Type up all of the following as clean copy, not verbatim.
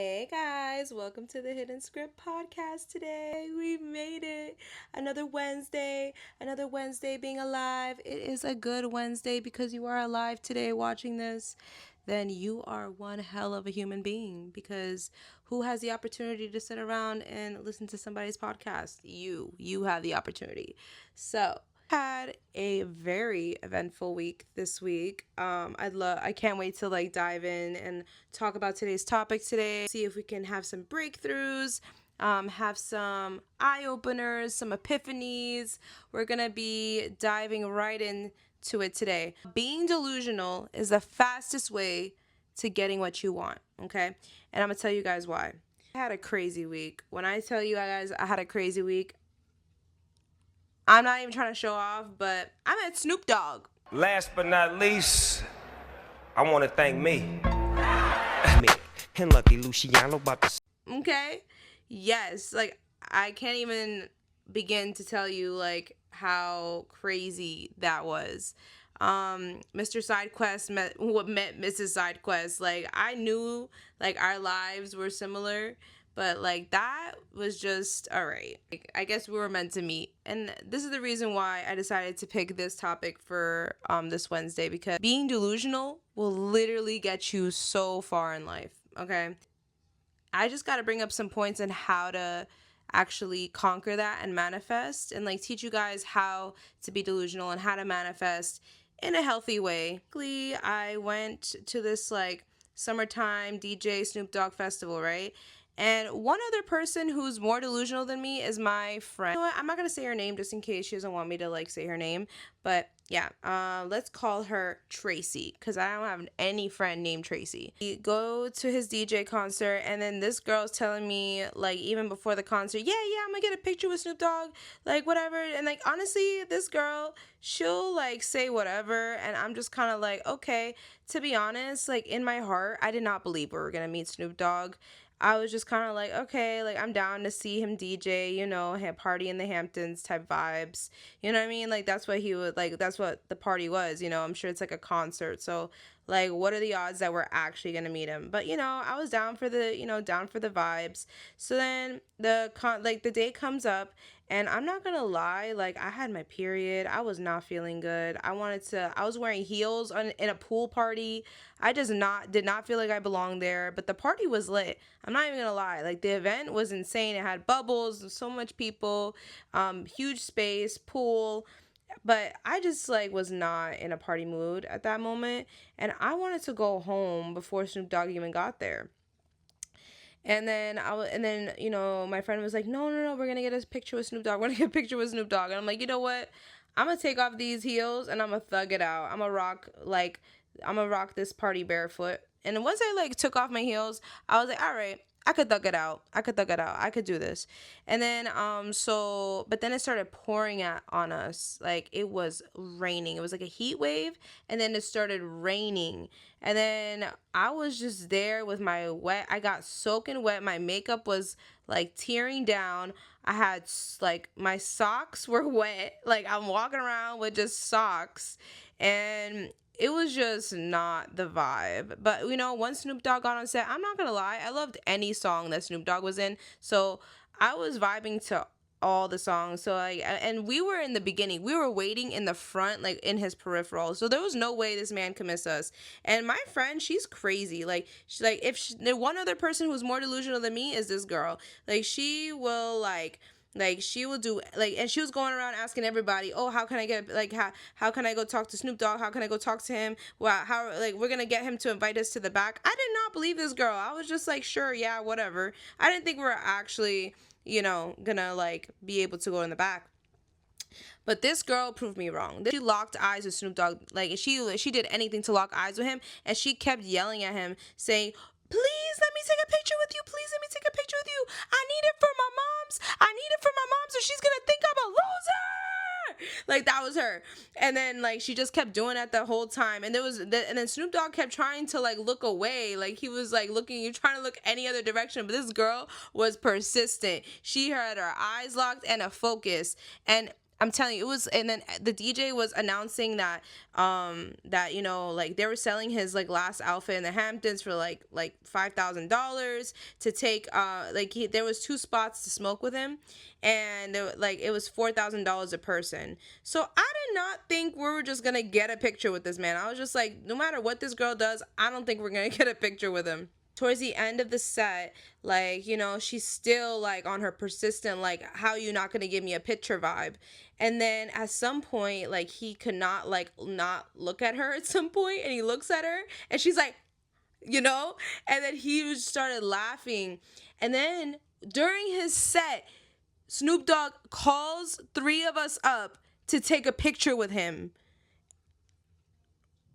Hey guys, welcome to the Hidden Script podcast today. We made it. Another Wednesday being alive. It is a good Wednesday because you are alive today watching this. Then you are one hell of a human being because who has the opportunity to sit around and listen to somebody's podcast? You have the opportunity. So, had a very eventful week this week. I can't wait to dive in and talk about today's topic today. See if we can have some breakthroughs, have some eye openers, some epiphanies. We're gonna be diving right into it today. Being delusional is the fastest way to getting what you want. Okay, and I'm gonna tell you guys why. I had a crazy week. When I tell you guys I had a crazy week, I'm not even trying to show off, but I met Snoop Dogg. Last but not least, I want to thank me. And Lucky Luciano about to... Okay? Yes, I can't even begin to tell you how crazy that was. Mr. Sidequest met Mrs. Sidequest. I knew our lives were similar, but that was just all right. I guess we were meant to meet. And this is the reason why I decided to pick this topic for this Wednesday, because being delusional will literally get you so far in life, okay? I just got to bring up some points on how to actually conquer that and manifest, and teach you guys how to be delusional and how to manifest in a healthy way. I went to this summertime DJ Snoop Dogg festival, right? And one other person who's more delusional than me is my friend. You know what? I'm not going to say her name just in case she doesn't want me to say her name. But yeah, let's call her Tracy, because I don't have any friend named Tracy. We go to his DJ concert, and then this girl's telling me, even before the concert, yeah, I'm going to get a picture with Snoop Dogg, whatever. And honestly, this girl, she'll say whatever. And I'm just kind of okay. To be honest, in my heart, I did not believe we were going to meet Snoop Dogg. I was just kind of okay, I'm down to see him DJ, party in the Hamptons type vibes. You know what I mean? That's what he would, that's what the party was, I'm sure it's a concert. So, what are the odds that we're actually going to meet him? But, I was down for the, down for the vibes. So then the day comes up, and I'm not going to lie, I had my period. I was not feeling good. I was wearing heels in a pool party. I did not feel like I belonged there, but the party was lit. I'm not even going to lie. The event was insane. It had bubbles, so much people, huge space, pool. But I just was not in a party mood at that moment, and I wanted to go home before Snoop Dogg even got there. And then my friend was like, no, we're gonna get a picture with Snoop Dogg. We're gonna get a picture with Snoop Dogg. And I'm like, you know what? I'm gonna take off these heels and I'm gonna thug it out. I'm gonna rock this party barefoot. And once I took off my heels, I was like, all right, I could thug it out. I could do this. And then but then it started pouring on us. It was raining. It was like a heat wave, and then it started raining. And then I was just there with my wet. I got soaking wet. My makeup was tearing down. I had my socks were wet. I'm walking around with just socks, and it was just not the vibe. But, once Snoop Dogg got on set, I'm not going to lie, I loved any song that Snoop Dogg was in. So I was vibing to all the songs. So, and we were in the beginning. We were waiting in the front, in his peripheral. So there was no way this man could miss us. And my friend, she's crazy. The one other person who's more delusional than me is this girl. She will, she will do and she was going around asking everybody, oh, how can I get how can I go talk to Snoop Dogg? How can I go talk to him? Wow, how we're gonna get him to invite us to the back. I did not believe this girl. I was just sure, yeah, whatever. I didn't think we were actually, gonna be able to go in the back. But this girl proved me wrong. She locked eyes with Snoop Dogg. She did anything to lock eyes with him, and she kept yelling at him, saying, please let me take a picture with you. Please let me take a picture with you. I need it for my mom's. I need it for my mom, so she's gonna think I'm a loser. That was her. And then she just kept doing that the whole time. And and then Snoop Dogg kept trying to look away. He was looking, you trying to look any other direction. But this girl was persistent. She had her eyes locked and a focus. And I'm telling you, it was, and then the DJ was announcing that, that, you know, like they were selling his like last outfit in the Hamptons for like $5,000 to take, like there was 2 spots to smoke with him, and like it was $4,000 a person. So I did not think we were just gonna get a picture with this man. I was just like, no matter what this girl does, I don't think we're gonna get a picture with him. Towards the end of the set, like, you know, she's still like on her persistent, like, how you not gonna give me a picture vibe. And then at some point, like, he could not, like, not look at her at some point, and he looks at her and she's like, you know, and then he just started laughing. And then during his set, Snoop Dogg calls 3 of us up to take a picture with him.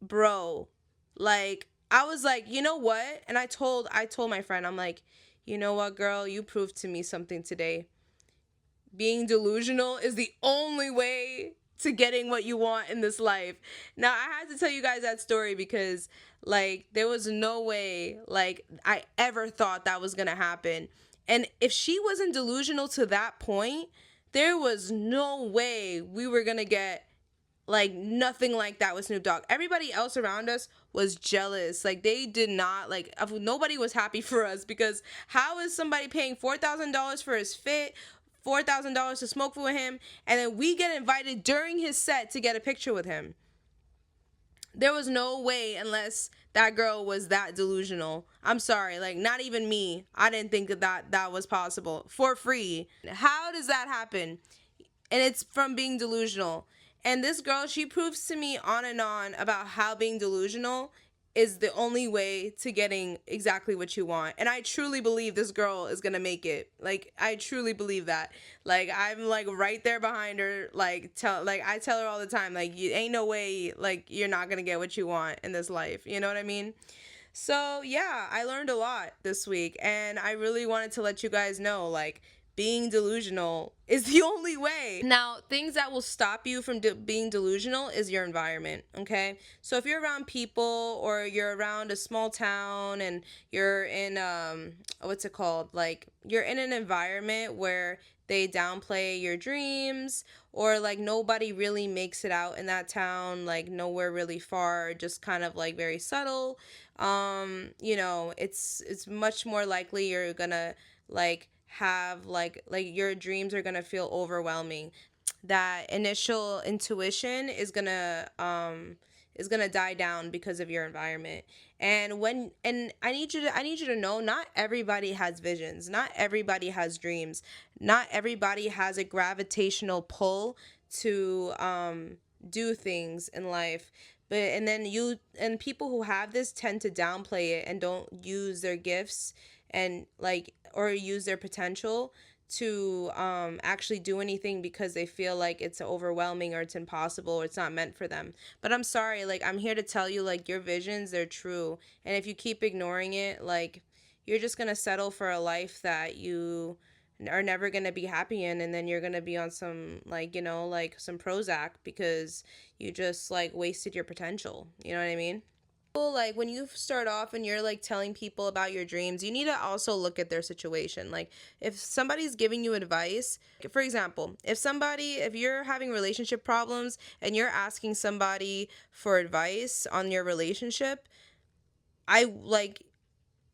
Bro, like, I was like, you know what? And I told my friend, I'm like, you know what, girl, you proved to me something today. Being delusional is the only way to getting what you want in this life. Now, I had to tell you guys that story because, like, there was no way, like, I ever thought that was gonna happen. And if she wasn't delusional to that point, there was no way we were gonna get like nothing like that with Snoop Dogg. Everybody else around us was jealous. Like, they did not, like, nobody was happy for us, because how is somebody paying $4,000 for his fit, $4,000 to smoke with him, and then we get invited during his set to get a picture with him? There was no way, unless that girl was that delusional. I'm sorry, like, not even me. I didn't think that was possible for free. How does that happen? And it's from being delusional. And this girl, she proves to me on and on about how being delusional is the only way to getting exactly what you want. And I truly believe this girl is gonna make it. Like, I truly believe that. Like, I'm like right there behind her. Like, I tell her all the time, like, you ain't no way, like, you're not gonna get what you want in this life. You know what I mean? So yeah, I learned a lot this week, and I really wanted to let you guys know, like, being delusional is the only way. Now, things that will stop you from being delusional is your environment, okay? So if you're around people, or you're around a small town, and you're in, what's it called? Like, you're in an environment where they downplay your dreams, or like nobody really makes it out in that town, like nowhere really far, just kind of like very subtle, you know, it's much more likely you're gonna like have like your dreams are gonna feel overwhelming. That initial intuition is gonna die down because of your environment. And I need you to know, not everybody has visions, not everybody has dreams, not everybody has a gravitational pull to do things in life. But and then you and people who have this tend to downplay it and don't use their gifts, and like, or use their potential to actually do anything, because they feel like it's overwhelming, or it's impossible, or it's not meant for them. But I'm sorry, like, I'm here to tell you, like, your visions, they're true. And if you keep ignoring it, like, you're just gonna settle for a life that you are never gonna be happy in, and then you're gonna be on some, like, you know, like some Prozac, because you just like wasted your potential. You know what I mean? Like, when you start off and you're like telling people about your dreams, you need to also look at their situation. Like, if somebody's giving you advice, for example, if you're having relationship problems and you're asking somebody for advice on your relationship, I like,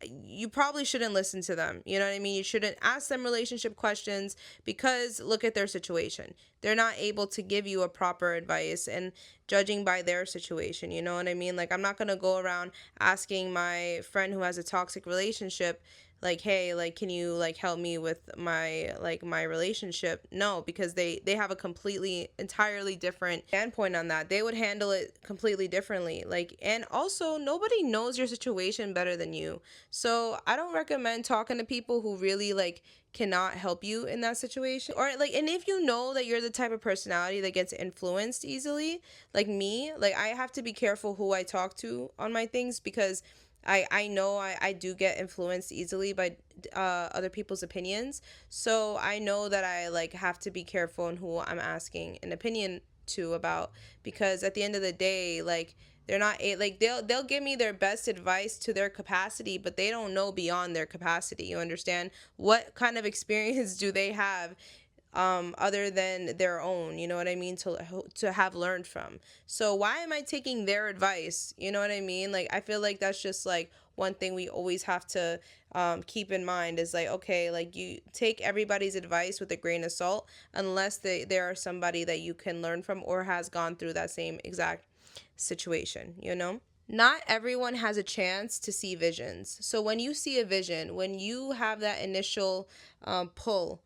you probably shouldn't listen to them. You know what I mean? You shouldn't ask them relationship questions, because look at their situation. They're not able to give you a proper advice, and judging by their situation, you know what I mean? Like, I'm not going to go around asking my friend who has a toxic relationship, like, hey, like, can you like help me with my relationship? No, because they have a completely entirely different standpoint on that. They would handle it completely differently. Like, and also, nobody knows your situation better than you. So I don't recommend talking to people who really like cannot help you in that situation. Or like, and if you know that you're the type of personality that gets influenced easily, like me, like, I have to be careful who I talk to on my things, because I know I do get influenced easily by other people's opinions. So I know that I like have to be careful in who I'm asking an opinion to about, because at the end of the day, like, they're not like, they'll give me their best advice to their capacity, but they don't know beyond their capacity. You understand? What kind of experience do they have other than their own, you know what I mean, to have learned from. So why am I taking their advice? You know what I mean? Like, I feel like that's just like one thing we always have to keep in mind is like, okay, like you take everybody's advice with a grain of salt unless they are somebody that you can learn from or has gone through that same exact situation, you know? Not everyone has a chance to see visions. So when you see a vision, when you have that initial pull,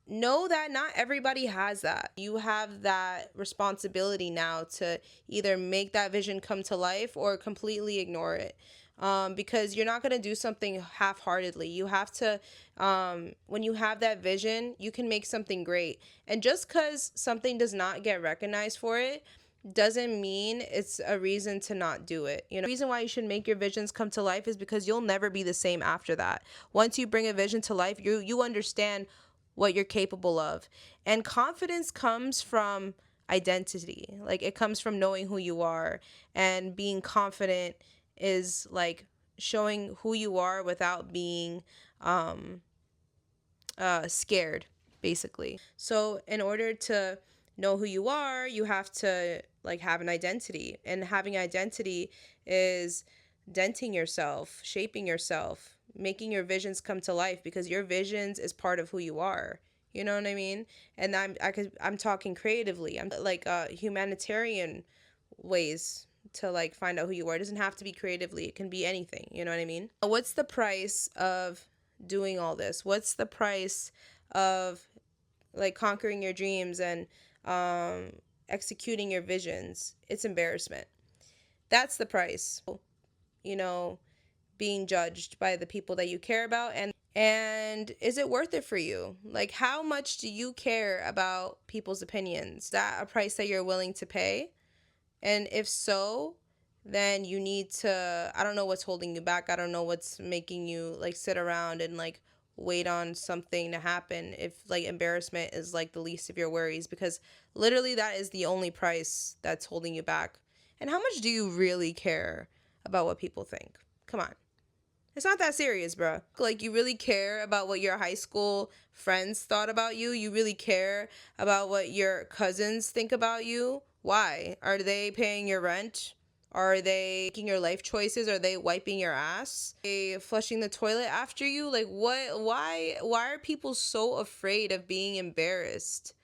know that not everybody has that. You have that responsibility now to either make that vision come to life or completely ignore it. Because you're not going to do something half heartedly. You have to, when you have that vision, you can make something great. And just because something does not get recognized for it, doesn't mean it's a reason to not do it. You know, the reason why you should make your visions come to life is because you'll never be the same after that. Once you bring a vision to life, you understand what you're capable of. And confidence comes from identity. Like, it comes from knowing who you are, and being confident is like showing who you are without being scared, basically. So in order to know who you are, you have to like have an identity, and having identity is denting yourself, shaping yourself, making your visions come to life, because your visions is part of who you are. You know what I mean? And I'm talking creatively. I'm like humanitarian ways to like find out who you are. It doesn't have to be creatively. It can be anything. You know what I mean? What's the price of doing all this? What's the price of like conquering your dreams and executing your visions? It's embarrassment. That's the price. You know, being judged by the people that you care about, and is it worth it for you? Like, how much do you care about people's opinions? Is that a price that you're willing to pay? And if so, then you need to, I don't know what's holding you back. I don't know what's making you like sit around and like wait on something to happen, if like embarrassment is like the least of your worries, because literally that is the only price that's holding you back. And how much do you really care about what people think? Come on. It's not that serious, bro. Like, you really care about what your high school friends thought about you? You really care about what your cousins think about you? Why? Are they paying your rent? Are they making your life choices? Are they wiping your ass? Are they flushing the toilet after you? Like, what? Why are people so afraid of being embarrassed?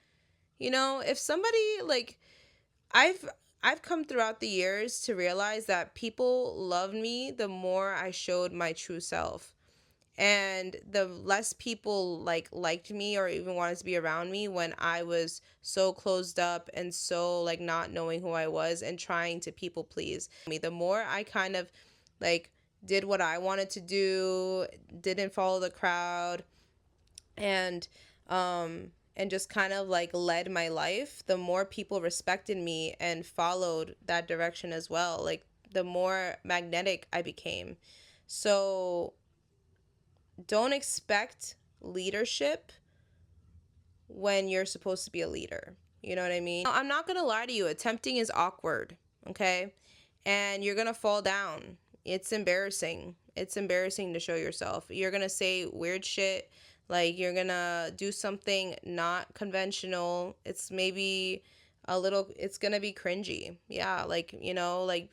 You know, if somebody like I've I've come throughout the years to realize that people loved me the more I showed my true self. And the less people like liked me or even wanted to be around me when I was so closed up and so like not knowing who I was and trying to people please me. The more I kind of like did what I wanted to do, didn't follow the crowd, and just kind of like led my life, the more people respected me and followed that direction as well. Like, the more magnetic I became. So don't expect leadership when you're supposed to be a leader. You know what I mean? I'm not going to lie to you. Attempting is awkward, okay? And you're going to fall down. It's embarrassing. It's embarrassing to show yourself. You're going to say weird shit. Like, you're going to do something not conventional. It's maybe it's going to be cringy. Yeah, like, you know, like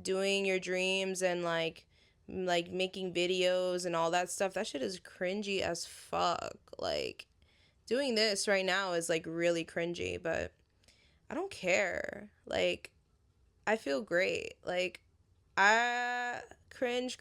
doing your dreams and like making videos and all that stuff. That shit is cringy as fuck. Like, doing this right now is like really cringy, but I don't care. Like, I feel great. Like, I cringe.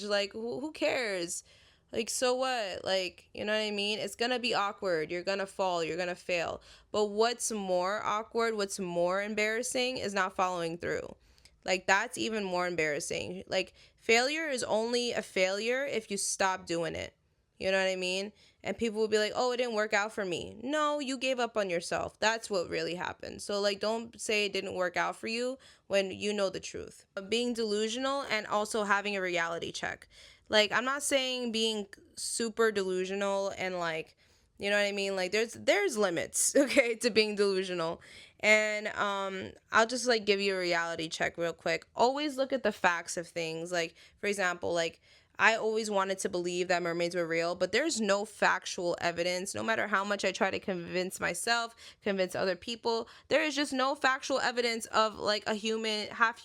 Like, who cares? Like, so what? Like, you know what I mean? It's gonna be awkward. You're gonna fall. You're gonna fail. But what's more awkward, what's more embarrassing is not following through. Like, that's even more embarrassing. Like, failure is only a failure if you stop doing it. You know what I mean? And people will be like, oh, it didn't work out for me. No, you gave up on yourself. That's what really happened. So, like, don't say it didn't work out for you when you know the truth. Being delusional and also having a reality check. Like, I'm not saying being super delusional and, like, you know what I mean? Like, there's limits, okay, to being delusional. And I'll just like give you a reality check real quick. Always look at the facts of things. Like, for example, like I always wanted to believe that mermaids were real, but there's no factual evidence. No matter how much I try to convince myself, convince other people, there is just no factual evidence of like a human, half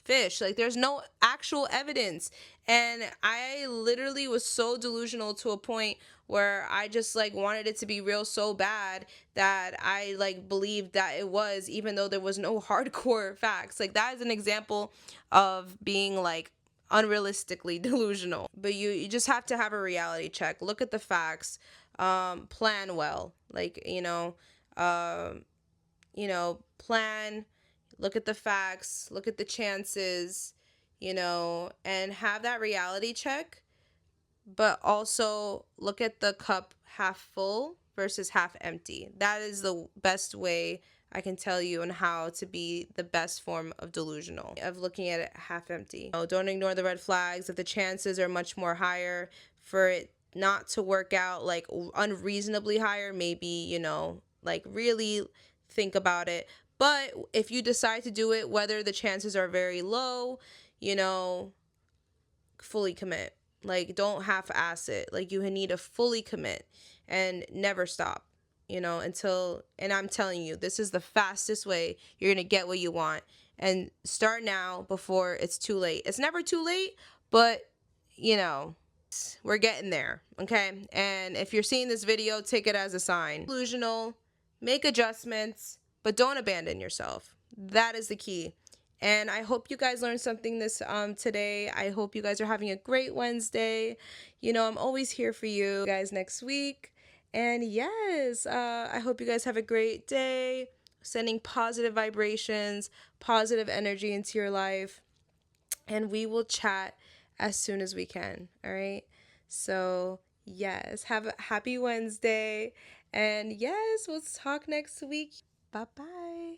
fish. Like there's no actual evidence. And I literally was so delusional to a point where I just like wanted it to be real so bad that I like believed that it was, even though there was no hardcore facts. Like that is an example of being like unrealistically delusional. But you just have to have a reality check. Look at the facts. Plan well. Like, plan, look at the facts, look at the chances, and have that reality check, but also look at the cup half full versus half empty. That is the best way I can tell you on how to be the best form of delusional, of looking at it half empty. Don't ignore the red flags. If the chances are much more higher for it not to work out, like unreasonably higher, maybe, like really think about it. But if you decide to do it, whether the chances are very low, fully commit. Like, don't half ass it. Like, you need to fully commit and never stop, until, and I'm telling you, this is the fastest way you're going to get what you want. And start now before it's too late. It's never too late, but, we're getting there, okay? And if you're seeing this video, take it as a sign. Delusional, make adjustments, but don't abandon yourself. That is the key. And I hope you guys learned something this today. I hope you guys are having a great Wednesday. I'm always here for you guys next week. And yes, I hope you guys have a great day. Sending positive vibrations, positive energy into your life. And we will chat as soon as we can. All right. So, yes, have a happy Wednesday. And yes, we'll talk next week. Bye bye.